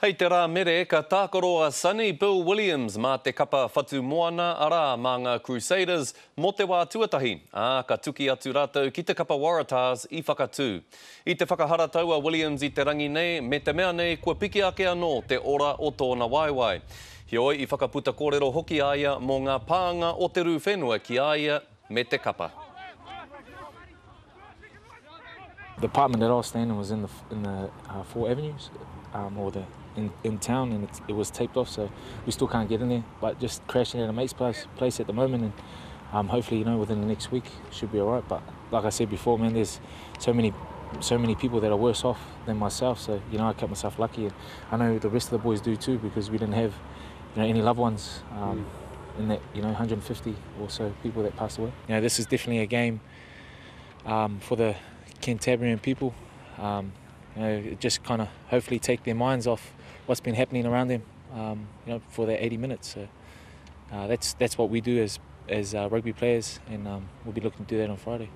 Hei te rā mere, ka tākoro a Sonny Bill Williams mā te kapa whatu moana ara mā ngā Crusaders mō te wā tuatahi. Ka tuki atu rātou ki te kapa Waratahs i whakatū. I te whakaharatau a Williams i te rangi nei, me te mea nei kua piki ake anō te ora o tōna waiwai. Heoi i whakaputa kōrero hoki aia mō ngā pāanga o te rū whenua ki aia me te kapa. The apartment that I was staying in was in the 4 Avenues, in town, and it was taped off, so we still can't get in there. But just crashing at a mate's place at the moment, and hopefully, within the next week should be all right. But like I said before, man, there's so many people that are worse off than myself. So I kept myself lucky, and I know the rest of the boys do too, because we didn't have any loved ones in that 150 or so people that passed away. This is definitely a game for the Cantabrian people. Just kind of hopefully take their minds off what's been happening around them, for that 80 minutes. So that's what we do as rugby players, and we'll be looking to do that on Friday.